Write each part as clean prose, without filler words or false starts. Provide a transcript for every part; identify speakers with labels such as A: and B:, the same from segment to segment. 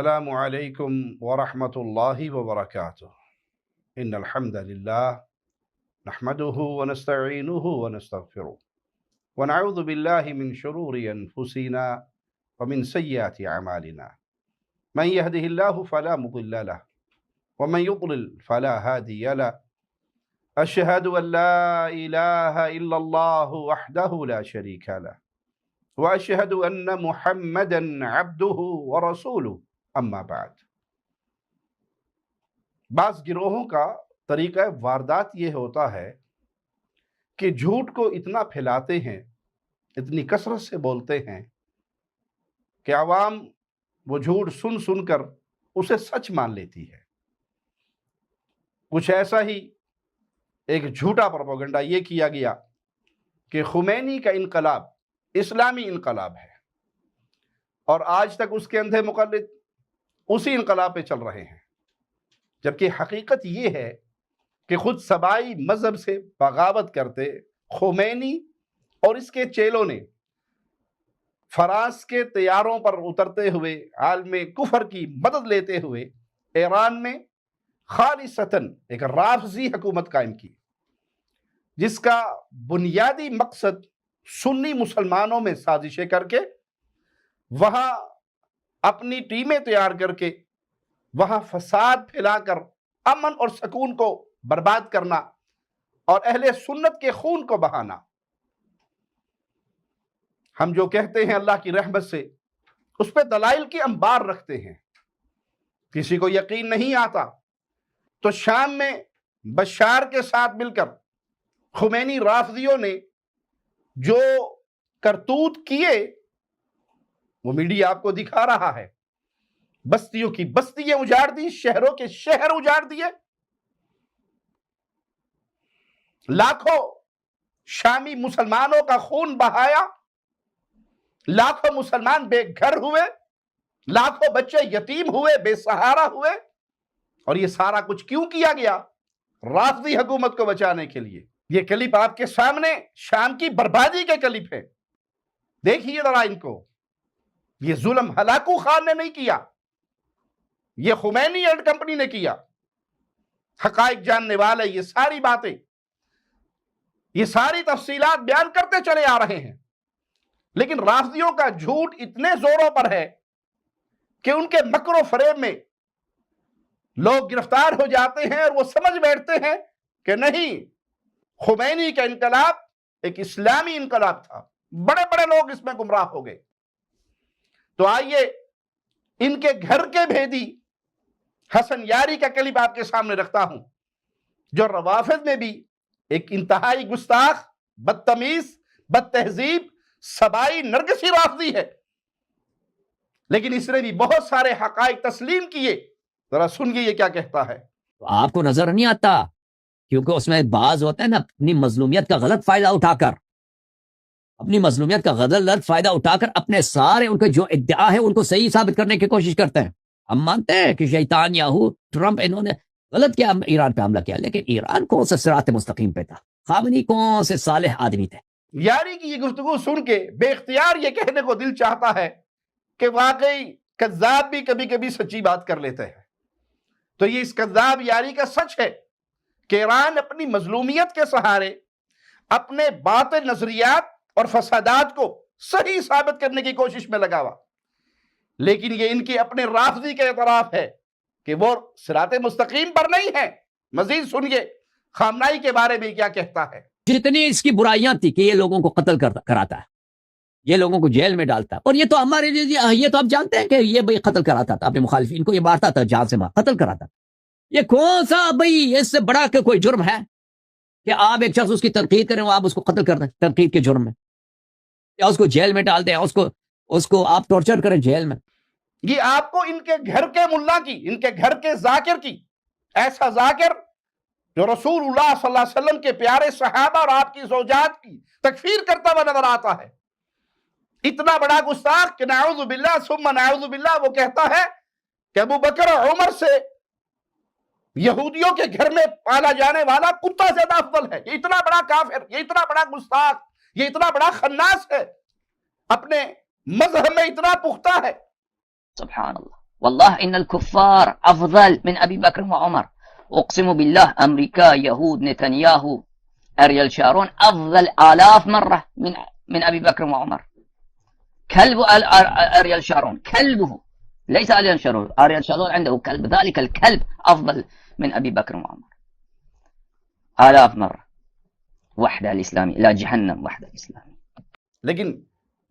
A: السلام علیکم ورحمۃ اللہ وبرکاتہ ان الحمد للہ نحمده ونستعینه ونستغفره ونعوذ باللہ من شرور انفسنا ومن سیئات اعمالنا من يهده الله فلا مضل له ومن يضلل فلا هادي له اشهد ان لا اله الا الله وحده لا شريك له واشهد ان محمدا عبده ورسوله اما بعد۔ بعض گروہوں کا طریقہ واردات یہ ہوتا ہے کہ جھوٹ کو اتنا پھیلاتے ہیں، اتنی کثرت سے بولتے ہیں کہ عوام وہ جھوٹ سن سن کر اسے سچ مان لیتی ہے۔ کچھ ایسا ہی ایک جھوٹا پروپیگنڈا یہ کیا گیا کہ خمینی کا انقلاب اسلامی انقلاب ہے، اور آج تک اس کے اندھے مقلد اسی انقلاب پہ چل رہے ہیں، جبکہ حقیقت یہ ہے کہ خود سبائی مذہب سے بغاوت کرتے خمینی اور اس کے چیلوں نے فرانس کے طیاروں پر اترتے ہوئے عالم کفر کی مدد لیتے ہوئے ایران میں خالصتاً ایک رافضی حکومت قائم کی، جس کا بنیادی مقصد سنی مسلمانوں میں سازشیں کر کے وہاں اپنی ٹیمیں تیار کر کے وہاں فساد پھیلا کر امن اور سکون کو برباد کرنا اور اہل سنت کے خون کو بہانا۔ ہم جو کہتے ہیں اللہ کی رحمت سے اس پہ دلائل کی انبار رکھتے ہیں، کسی کو یقین نہیں آتا تو شام میں بشار کے ساتھ مل کر خمینی رافضیوں نے جو کرتوت کیے وہ میڈیا آپ کو دکھا رہا ہے۔ بستیوں کی بستیاں اجاڑ دی، شہروں کے شہر اجاڑ دیے، لاکھوں شامی مسلمانوں کا خون بہایا، لاکھوں مسلمان بے گھر ہوئے، لاکھوں بچے یتیم ہوئے، بے سہارا ہوئے، اور یہ سارا کچھ کیوں کیا گیا؟ رافضی حکومت کو بچانے کے لیے۔ یہ کلپ آپ کے سامنے شام کی بربادی کے کلپ ہے، دیکھیے ذرا ان کو۔ یہ ظلم ہلاکو خان نے نہیں کیا، یہ خمینی اینڈ کمپنی نے کیا۔ حقائق جاننے والے یہ ساری باتیں، یہ ساری تفصیلات بیان کرتے چلے آ رہے ہیں، لیکن رافضیوں کا جھوٹ اتنے زوروں پر ہے کہ ان کے مکر و فریب میں لوگ گرفتار ہو جاتے ہیں اور وہ سمجھ بیٹھتے ہیں کہ نہیں، خمینی کا انقلاب ایک اسلامی انقلاب تھا۔ بڑے بڑے لوگ اس میں گمراہ ہو گئے۔ تو آئیے ان کے گھر کے بھیدی حسن یاری کا کلپ آپ کے سامنے رکھتا ہوں، جو روافض میں بھی ایک انتہائی گستاخ، بدتمیز، بد تہذیب، سبائی نرگسی رافضی ہے، لیکن اس نے بھی بہت سارے حقائق تسلیم کیے۔ ذرا سنیے یہ کیا کہتا ہے۔
B: آپ کو نظر نہیں آتا کیونکہ اس میں بعض ہوتا ہے نا، اپنی مظلومیت کا غلط فائدہ اٹھا کر، اپنی مظلومیت کا غلط فائدہ اٹھا کر اپنے سارے ان کے جو ادعا ہے ان کو صحیح ثابت کرنے کی کوشش کرتے ہیں۔ ہم مانتے ہیں کہ شیطان یاہو ٹرمپ انہوں نے غلط کیا، ایران پہ حملہ کیا، لیکن ایران کون سے صراط مستقیم پہ تھا؟ خامنی کون سے صالح آدمی تھے؟
A: یاری کی یہ گفتگو سن کے بے اختیار یہ کہنے کو دل چاہتا ہے کہ واقعی کذاب بھی کبھی کبھی سچی بات کر لیتے ہیں۔ تو یہ اس کذاب یاری کا سچ ہے کہ ایران اپنی مظلومیت کے سہارے اپنے باطل نظریات اور فسادات کو صحیح ثابت کرنے کی کوشش میں لگا ہوا، لیکن یہ ان کی اپنے رافضی کا اعتراف ہے کہ وہ صراط مستقیم پر نہیں ہے۔ مزید سنیے خامنائی کے بارے میں کیا کہتا ہے۔
B: جتنی اس کی برائیاں تھی کہ یہ لوگوں کو قتل کراتا ہے، یہ لوگوں کو جیل میں ڈالتا ہے، اور یہ تو ہمارے لیے یہ تو آپ جانتے ہیں کہ یہ بھائی قتل کراتا تھا، اپنے مخالفین کو یہ مارتا تھا، جان سے قتل کراتا تھا۔ یہ کون سا بھائی اس سے بڑا کہ کوئی جرم ہے کہ آپ ایک شخص اس کی تنقید کریں، آپ اس کو قتل کر دیں تنقید کے جرم میں، یا اس کو جیل میں ڈال دیں، اس کو آپ ٹارچر کریں جیل میں۔
A: یہ آپ کو ان کے گھر کے ملا کی، ان کے گھر کے ذاکر کی، ایسا ذاکر جو رسول اللہ صلی اللہ علیہ وسلم کے پیارے صحابہ اور آپ کی زوجات کی تکفیر کرتا ہوا نظر آتا ہے۔ اتنا بڑا گستاخ کہ نعوذ باللہ ثم نعوذ باللہ وہ کہتا ہے کہ ابو بکر اور عمر سے یہودیوں کے گھر میں پالا جانے والا کتا زیادہ افضل ہے۔ یہ اتنا بڑا کافر، یہ اتنا بڑا گستاخ، یہ اتنا بڑا خناس ہے، اپنے مذہب میں اتنا پختہ ہے۔
C: سبحان اللہ۔ والله إن الكفار أفضل من أبي بكر وعمر. أقسم بالله أمريكا، يهود، نتنياهو، أريل شارون أفضل آلاف مرة من أبي بكر وعمر. كلب أريل شارون، كلبه، ليس أريل شارون، أريل شارون عنده كلب، ذلك الكلب أفضل من أبي بكر وعمر آلاف مرة. وحدة الإسلامي لا جهنم، وحدة الإسلامي.
A: لیکن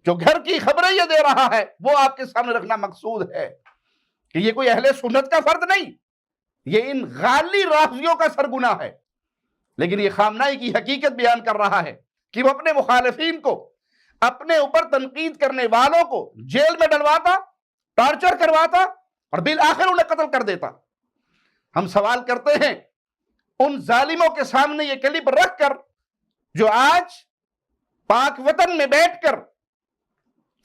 A: جو گھر کی خبریں یہ دے رہا ہے وہ آپ کے سامنے رکھنا مقصود ہے کہ یہ کوئی اہل سنت کا فرد نہیں، یہ ان غالی رافضیوں کا سرگناہ ہے. لیکن یہ خامنائی کی حقیقت بیان کر رہا ہے کہ وہ اپنے مخالفین کو، اپنے اوپر تنقید کرنے والوں کو جیل میں ڈلواتا، ٹارچر کرواتا اور بالآخر انہیں قتل کر دیتا. ہم سوال کرتے ہیں ان ظالموں کے سامنے یہ کلپ رکھ کر جو آج پاک وطن میں بیٹھ کر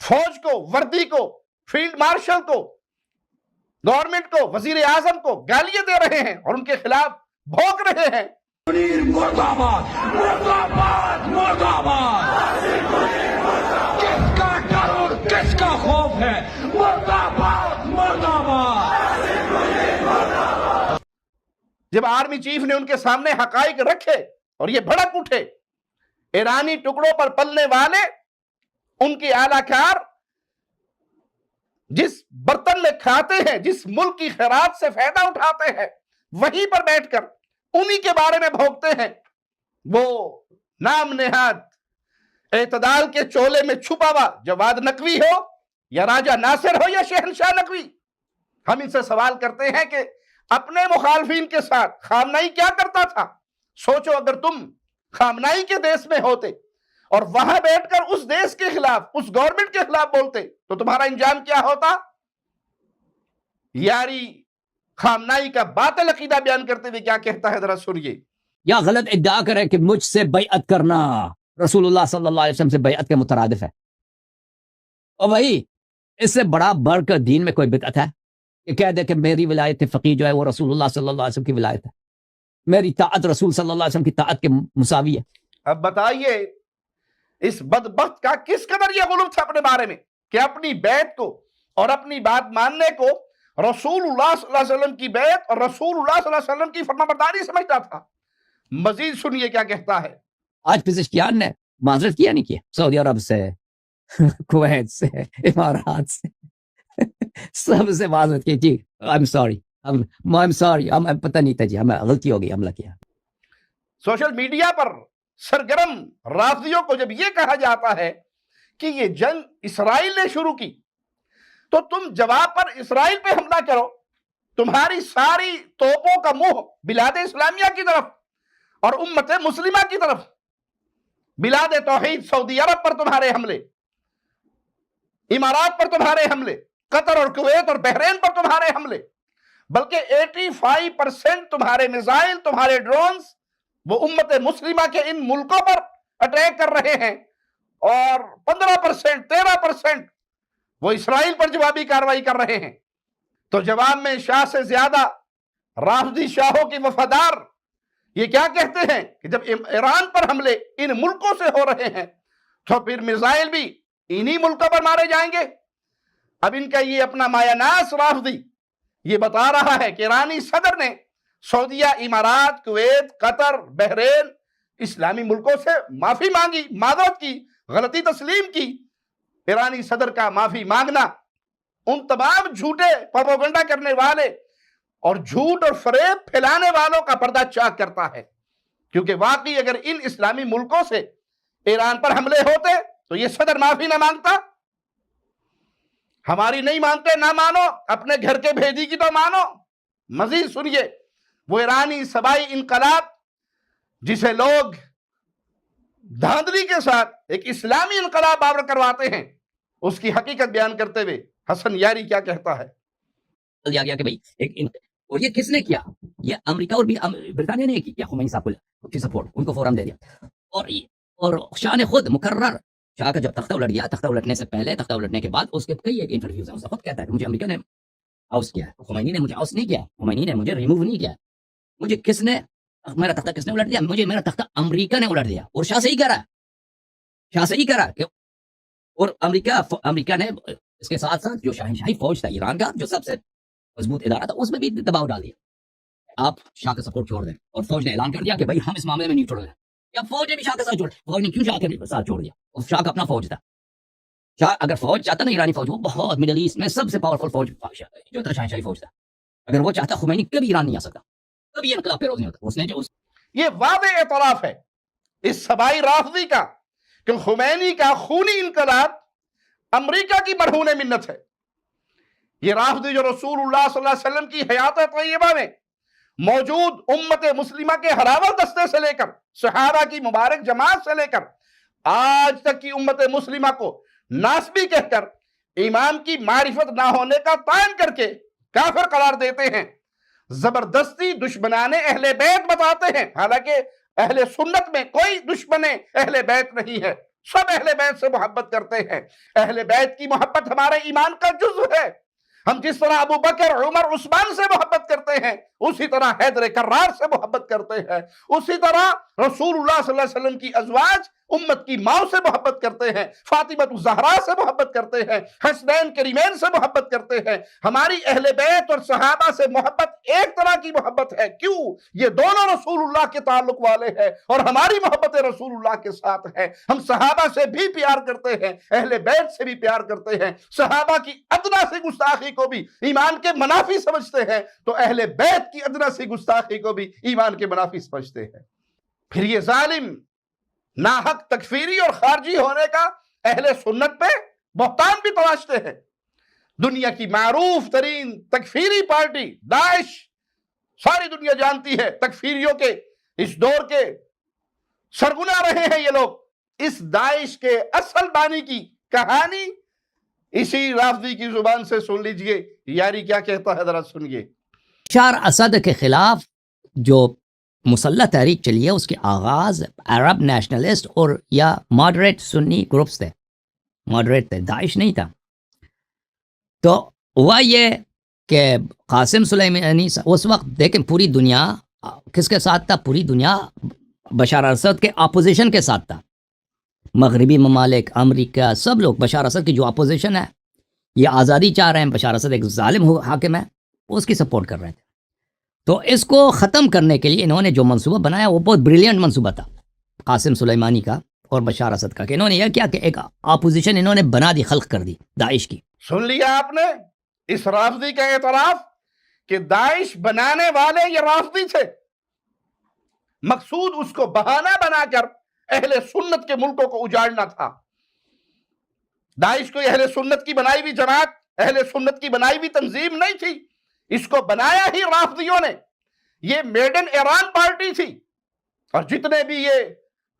A: فوج کو، وردی کو، فیلڈ مارشل کو، گورنمنٹ کو، وزیر اعظم کو گالیاں دے رہے ہیں اور ان کے خلاف بھونک رہے ہیں.
D: مرد آباد، مرد آباد، مرد آباد. کس کا ڈر اور کس کا خوف ہے؟ مرد آباد، مرد آباد.
A: جب آرمی چیف نے ان کے سامنے حقائق رکھے اور یہ بھڑک اٹھے، ایرانی ٹکڑوں پر پلنے والے ان کے اعلی کار جس برتن میں کھاتے ہیں، جس ملک کی خیرات سے فائدہ اٹھاتے ہیں، وہیں پر بیٹھ کر انہی کے بارے میں بھونکتے ہیں. وہ نام نہاد اعتدال کے چولے میں چھپا ہوا جواد نقوی ہو یا راجہ ناصر ہو یا شہنشاہ نقوی. ہم ان سے سوال کرتے ہیں کہ اپنے مخالفین کے ساتھ خامنائی کیا کرتا تھا؟ سوچو اگر تم خامنائی کے دیس میں ہوتے اور وہاں بیٹھ کر اس دیس کے خلاف، اس گورنمنٹ کے خلاف بولتے تو تمہارا انجام کیا ہوتا؟ یاری خامنائی کا باطل عقیدہ بیان کرتے ہوئے کیا کہتا ہے، ذرا سنیے.
B: یا غلط ادعا کرے کہ مجھ سے بیعت کرنا رسول اللہ صلی اللہ علیہ وسلم سے بیعت کے مترادف ہے. اور بھائی اس سے بڑا بڑھ کر دین میں کوئی بدعت ہے کہ کہہ دے کہ میری ولایت فقیہ جو ہے وہ رسول اللہ صلی اللہ علیہ وسلم کی ولایت ہے، میری طاعت رسول صلی اللہ علیہ وسلم کی طاعت کے مساوی ہے.
A: اب بتائیے اس بدبخت کا کس قدر یہ غلو تھا اپنے بارے میں کہ اپنی بیعت کو اور اپنی بات ماننے کو رسول اللہ صلی اللہ علیہ وسلم کی بیعت اور رسول اللہ صلی اللہ علیہ وسلم کی فرمانبرداری سمجھتا تھا. مزید سنیے کیا کہتا ہے.
B: آج پزشکیان نے معذرت کیا نہیں کیا، سعودی عرب سے، کویت سے، امارات سے، سب سے معذرت کی. جی I'm sorry، پتہ نہیں تھا جی، ہمیں غلطی ہو گئی، حملہ کیا.
A: سوشل میڈیا پر سرگرم رافضیوں کو جب یہ کہا جاتا ہے کہ یہ جنگ اسرائیل نے شروع کی تو تم جواب پر اسرائیل پہ حملہ کرو، تمہاری ساری توپوں کا منہ بلاد اسلامیہ کی طرف اور امت مسلمہ کی طرف، بلاد توحید سعودی عرب پر تمہارے حملے، امارات پر تمہارے حملے، قطر اور کویت اور بحرین پر تمہارے حملے، بلکہ 85% تمہارے میزائل، تمہارے ڈرونز وہ امت مسلمہ کے ان ملکوں پر اٹیک کر رہے ہیں، اور 15%، 13% وہ اسرائیل پر جوابی کارروائی کر رہے ہیں. تو جواب میں شاہ سے زیادہ رافضی شاہوں کی وفادار یہ کیا کہتے ہیں کہ جب ایران پر حملے ان ملکوں سے ہو رہے ہیں تو پھر میزائل بھی انہی ملکوں پر مارے جائیں گے. اب ان کا یہ اپنا مایہ ناز رافضی یہ بتا رہا ہے کہ ایرانی صدر نے سعودیہ، امارات، کویت، قطر، بحرین اسلامی ملکوں سے معافی مانگی، معذرت کی، غلطی تسلیم کی. ایرانی صدر کا معافی مانگنا ان تمام جھوٹے پروپیگنڈا کرنے والے اور جھوٹ اور فریب پھیلانے والوں کا پردہ چاک کرتا ہے، کیونکہ واقعی اگر ان اسلامی ملکوں سے ایران پر حملے ہوتے تو یہ صدر معافی نہ مانگتا. ہماری نہیں مانتے، نہ مانو، اپنے گھر کے بھیدی کی تو مانو. مزید سنیے، وہ ایرانی سبائی انقلاب جسے لوگ دھاندلی کے ساتھ ایک اسلامی انقلاب باور کرواتے ہیں، اس کی حقیقت بیان کرتے ہوئے حسن یاری کیا کہتا ہے.
B: دیا گیا کہ بھئی اور یہ کس نے کیا؟ یہ امریکہ اور برطانیہ نے کیا. خمینی صاحب کی سپورٹ ان کو فوراً دے دیا. اور شاہ نے خود مقرر، شاہ کا جب تختہ الٹ گیا، تختہ الٹنے سے پہلے، تختہ الٹنے کے بعد اس کے کئی ایک انٹرویوز ہیں، اس خود کہتا ہے کہ مجھے امریکہ نے آؤس کیا ہے، خمینی نے مجھے آؤس نہیں کیا، خمینی نے مجھے ریموو نہیں کیا. مجھے کس نے، میرا تختہ کس نے الٹ دیا؟ مجھے میرا تختہ امریکہ نے الٹ دیا. اور شاہ سے ہی کرا، شاہ سے ہی کرا. اور امریکہ نے اس کے ساتھ ساتھ جو شاہنشاہی فوج تھا ایران کا، جو سب سے مضبوط ادارہ تھا، اس میں بھی دباؤ ڈال دیا آپ شاہ کا سپورٹ چھوڑ دیں، اور فوج نے اعلان کر دیا کہ بھائی ہم اس معاملے میں نیوٹرل ہیں. یا فوج نے بھی شاہ کا ساتھ چھوڑ، فوج نے کیوں شاہ کے ساتھ چھوڑ دیا؟ اس شاہ کا اپنا فوج تھا. شاہ اگر فوج چاہتا نا، ایرانی فوج، وہ بہت مڈل ایسٹ میں سب سے پاورفل فوج جو تھا شاہنشاہی فوج تھا. اگر وہ چاہتا خمینی کبھی ایران نہیں آ سکتا، کبھی انقلاب پیروز نہیں ہوتا. اس نے جو
A: یہ واضح اعتراف ہے اس سبائی رافضی کا کہ خمینی کا خونی انقلاب امریکہ کی مرہون منت ہے. یہ رافضی جو رسول اللہ صلی اللہ علیہ وسلم کی حیات طیبہ میں موجود امت مسلمہ کے ہراول دستے سے لے کر صحابہ کی مبارک جماعت سے لے کر آج تک کی امت مسلمہ کو ناسبی کہہ کر ایمان کی معرفت نہ ہونے کا تعین کر کے کافر قرار دیتے ہیں، زبردستی دشمنان اہل بیت بتاتے ہیں. حالانکہ اہل سنت میں کوئی دشمن اہل بیت نہیں ہے، سب اہل بیت سے محبت کرتے ہیں. اہل بیت کی محبت ہمارے ایمان کا جزو ہے. ہم جس طرح ابو بکر، عمر، عثمان سے محبت کرتے ہیں، اسی طرح حیدر کرار سے محبت کرتے ہیں، اسی طرح رسول اللہ صلی اللہ علیہ وسلم کی ازواج امت کی ماں سے محبت کرتے ہیں، فاطمہ الزہرا سے محبت کرتے ہیں، حسنین کریمین سے محبت کرتے ہیں. ہماری اہل بیت اور صحابہ سے محبت ایک طرح کی محبت ہے. کیوں؟ یہ دونوں رسول اللہ کے تعلق والے ہیں اور ہماری محبت رسول اللہ کے ساتھ ہے. ہم صحابہ سے بھی پیار کرتے ہیں، اہل بیت سے بھی پیار کرتے ہیں. صحابہ کی ادنا سی گستاخی کو بھی ایمان کے منافی سمجھتے ہیں تو اہل بیت کی ادنا سی گستاخی کو بھی ایمان کے منافی سمجھتے ہیں. پھر یہ ظالم ناحق تکفیری اور خارجی ہونے کا اہل سنت پہ بہتان بھی تراشتے ہیں. دنیا کی معروف ترین تکفیری پارٹی داعش، ساری دنیا جانتی ہے تکفیریوں کے اس دور کے سرگنا رہے ہیں یہ لوگ. اس داعش کے اصل بانی کی کہانی اسی رافضی کی زبان سے سن لیجئے. یاری کیا کہتا ہے ذرا سنیے.
B: بشار اسد کے خلاف جو مسلح تحریک چلی ہے، اس کے آغاز عرب نیشنلسٹ اور یا ماڈریٹ سنی گروپس تھے، ماڈریٹ تھے، داعش نہیں تھا. تو ہوا یہ کہ قاسم سلیمانی اس وقت دیکھیں پوری دنیا کس کے ساتھ تھا؟ پوری دنیا بشار اسد کے اپوزیشن کے ساتھ تھا. مغربی ممالک، امریکہ، سب لوگ بشار اسد کی جو اپوزیشن ہے، یہ آزادی چاہ رہے ہیں، بشار اسد ایک ظالم حاکم ہے، اس کی سپورٹ کر رہے تھے. تو اس کو ختم کرنے کے لیے انہوں نے جو منصوبہ بنایا وہ بہت بریلینٹ منصوبہ تھا قاسم سلیمانی کا اور بشار اسد کا، کہ انہوں نے یہ کیا کہ ایک اپوزیشن انہوں نے بنا دی، خلق کر دی داعش کی.
A: سن لیا آپ نے اس رافضی کا اعتراف کہ داعش بنانے والے یہ رافضی تھے. مقصود اس کو بہانہ بنا کر اہل سنت کے ملکوں کو اجاڑنا تھا. داعش کو اہل سنت کی بنائی ہوئی جماعت، اہل سنت کی بنائی ہوئی تنظیم نہیں تھی، اس کو بنایا ہی رافضیوں نے. یہ میڈ ان ایران پارٹی تھی. اور جتنے بھی یہ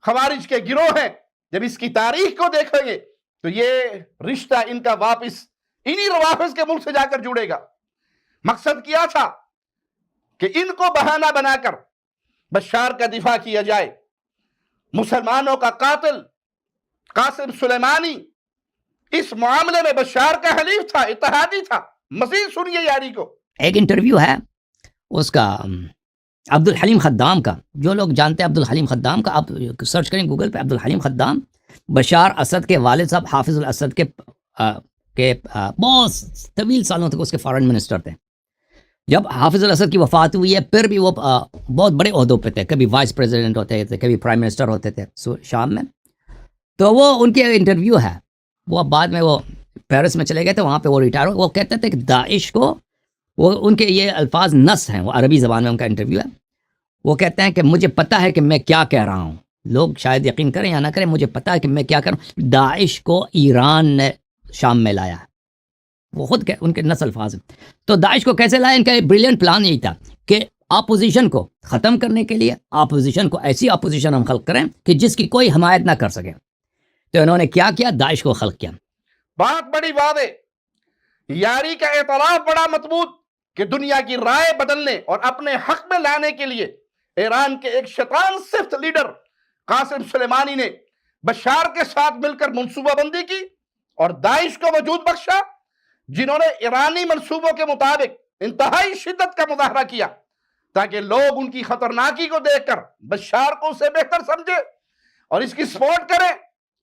A: خوارج کے گروہ ہیں، جب اس کی تاریخ کو دیکھیں گے تو یہ رشتہ ان کا واپس انہی روافض کے ملک سے جا کر جڑے گا. مقصد کیا تھا کہ ان کو بہانہ بنا کر بشار کا دفاع کیا جائے. مسلمانوں کا قاتل قاسم سلیمانی اس معاملے میں بشار کا حلیف تھا، اتحادی تھا. مزید سنیے یاری کو.
B: ایک انٹرویو ہے اس کا عبد الحلیم خدام کا، جو لوگ جانتے ہیں عبد الحلیم خدام کا، آپ سرچ کریں گوگل پہ عبد الحلیم خدام. بشار اسد کے والد صاحب حافظ الاسد کے بہت طویل سالوں تک اس کے فارن منسٹر تھے. جب حافظ الاسد کی وفات ہوئی ہے پھر بھی وہ بہت بڑے عہدوں پہ تھے، کبھی وائس پریزیڈنٹ ہوتے تھے، کبھی پرائم منسٹر ہوتے تھے شام میں. تو وہ ان کے انٹرویو ہے، وہ بعد میں وہ پیرس میں چلے گئے تھے، وہاں پہ وہ ریٹائر ہو. وہ کہتے تھے کہ داعش کو، وہ ان کے یہ الفاظ نص ہیں، وہ عربی زبان میں ان کا انٹرویو ہے. وہ کہتے ہیں کہ مجھے پتہ ہے کہ میں کیا کہہ رہا ہوں، لوگ شاید یقین کریں یا نہ کریں، مجھے پتہ ہے کہ میں کیا کر رہا ہوں. داعش کو ایران نے شام میں لایا ہے، وہ خود ان کے نص الفاظ ہیں. تو داعش کو کیسے لایا؟ ان کا ایک بریلینٹ پلان یہی تھا کہ اپوزیشن کو ختم کرنے کے لیے، اپوزیشن کو ایسی اپوزیشن ہم خلق کریں کہ جس کی کوئی حمایت نہ کر سکے. تو انہوں نے کیا کیا؟ داعش کو خلق کیا.
A: بات بڑی واضح، یاری کا اعتراف بڑا مضبوط کہ دنیا کی رائے بدلنے اور اپنے حق میں لانے کے لیے ایران کے ایک شیطان صفت لیڈر قاسم سلیمانی نے بشار کے ساتھ مل کر منصوبہ بندی کی اور داعش کو وجود بخشا، جنہوں نے ایرانی منصوبوں کے مطابق انتہائی شدت کا مظاہرہ کیا تاکہ لوگ ان کی خطرناکی کو دیکھ کر بشار کو اسے بہتر سمجھے اور اس کی سپورٹ کریں،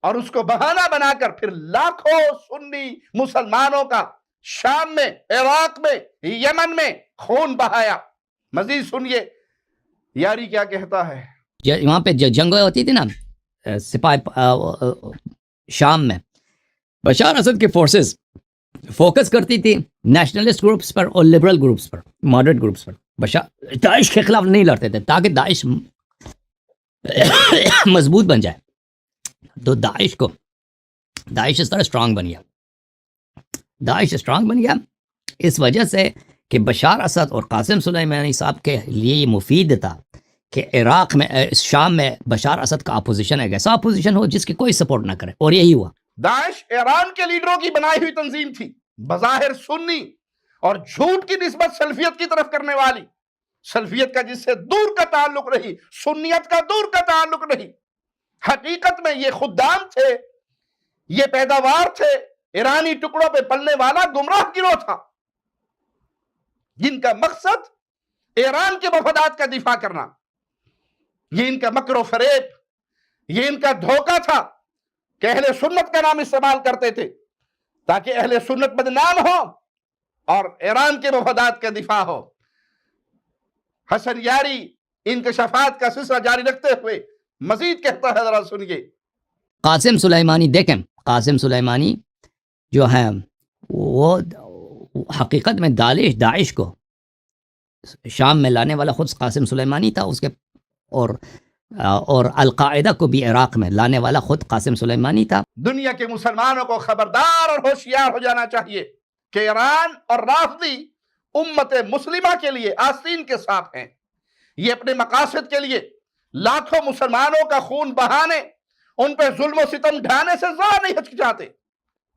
A: اور اس کو بہانہ بنا کر پھر لاکھوں سنی مسلمانوں کا شام میں، عراق میں، یمن میں خون بہایا. مزید سنیے یاری کیا کہتا ہے.
B: وہاں پہ جنگیں ہوتی تھی نا سپاہی شام میں، بشار اسد کی فورسز فوکس کرتی تھی نیشنلسٹ گروپس پر اور لبرل گروپس پر، ماڈریٹ گروپس پر. بشار داعش کے خلاف نہیں لڑتے تھے تاکہ داعش مضبوط بن جائے. تو داعش اس طرح اسٹرانگ بن گیا. داعش اسٹرانگ بن گیا اس وجہ سے کہ بشار اسد اور قاسم سلیمانی صاحب کے لیے یہ مفید تھا کہ عراق میں شام میں بشار اسد کا اپوزیشن ایک ایسا اپوزیشن ہو جس کی کوئی سپورٹ نہ کرے، اور یہی ہوا.
A: داعش ایران کے لیڈروں کی بنائی ہوئی تنظیم تھی، بظاہر سنی اور جھوٹ کی نسبت سلفیت کی طرف کرنے والی، سلفیت کا جس سے دور کا تعلق نہیں، سنیت کا دور کا تعلق نہیں. حقیقت میں یہ خدام تھے، یہ پیداوار تھے، ایرانی ٹکڑوں پہ پلنے والا گمراہ گروہ تھا جن کا مقصد ایران کے مفادات کا دفاع کرنا. یہ ان کا مکر و فریب، یہ ان کا دھوکہ تھا کہ اہل سنت کا نام استعمال کرتے تھے تاکہ اہل سنت بدنام ہو اور ایران کے مفادات کا دفاع ہو. حسن یاری انکشافات کا سلسلہ جاری رکھتے ہوئے مزید کہتا ہے، ذرا سنیے.
B: قاسم سلیمانی دیکھیں، قاسم سلیمانی جو ہیں وہ حقیقت میں داعش کو شام میں لانے والا خود قاسم سلیمانی تھا، اس کے اور القاعدہ کو بھی عراق میں لانے والا خود قاسم سلیمانی تھا.
A: دنیا کے مسلمانوں کو خبردار اور ہوشیار ہو جانا چاہیے کہ ایران اور رافضی امت مسلمہ کے لیے آستین کے ساتھ ہیں. یہ اپنے مقاصد کے لیے لاکھوں مسلمانوں کا خون بہانے، ان پہ ظلم و ستم ڈھانے سے ذرا نہیں ہچکچاتے.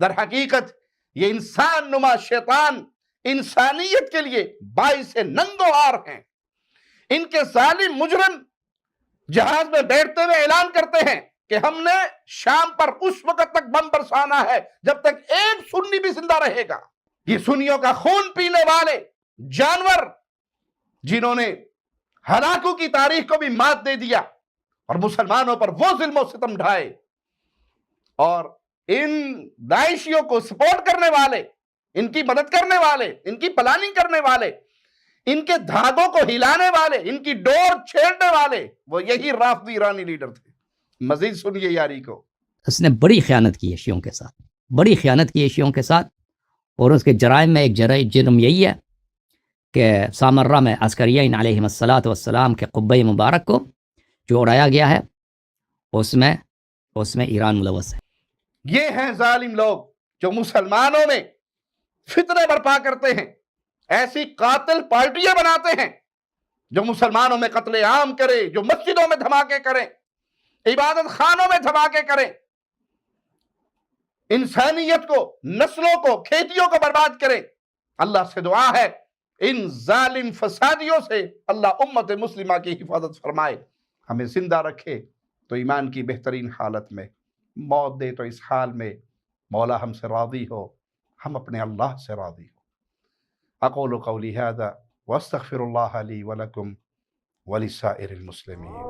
A: در حقیقت یہ انسان نما شیطان انسانیت کے لیے باعث ننگ و عار ہیں. ان کے ظالم مجرم جہاز میں بیٹھتے ہوئے اعلان کرتے ہیں کہ ہم نے شام پر اس وقت تک بم برسانا ہے جب تک ایک سنی بھی زندہ رہے گا. یہ سنیوں کا خون پینے والے جانور جنہوں نے ہلاکوں کی تاریخ کو بھی مات دے دیا اور مسلمانوں پر وہ ظلم و ستم ڈھائے، اور ان داعشیوں کو سپورٹ کرنے والے، ان کی مدد کرنے والے، ان کی پلاننگ کرنے والے، ان کے دھاگوں کو ہلانے والے، ان کی ڈور چھیڑنے والے، وہ یہی رافضی ایرانی لیڈر تھے. مزید سنیے یاری کو.
B: اس نے بڑی خیانت کی ہے شیعوں کے ساتھ، بڑی خیانت کی ہے شیعوں کے ساتھ، اور اس کے جرائم میں ایک جرم یہی ہے کہ سامرہ میں عسکریین علیہم الصلاۃ والسلام کے قبہ مبارک کو جو اڑایا گیا ہے اس میں ایران ملوث ہے.
A: یہ ہیں ظالم لوگ جو مسلمانوں میں فتنے برپا کرتے ہیں، ایسی قاتل پارٹیاں بناتے ہیں جو مسلمانوں میں قتل عام کرے، جو مسجدوں میں دھماکے کریں، عبادت خانوں میں دھماکے کریں، انسانیت کو، نسلوں کو، کھیتیوں کو برباد کریں. اللہ سے دعا ہے ان ظالم فسادیوں سے اللہ امت مسلمہ کی حفاظت فرمائے، ہمیں زندہ رکھے تو ایمان کی بہترین حالت میں، موت دے تو اس حال میں مولا ہم سے راضی ہو، ہم اپنے اللہ سے راضی ہو. اقول قولی هذا واستغفر الله لي ولكم ولسائر المسلمين.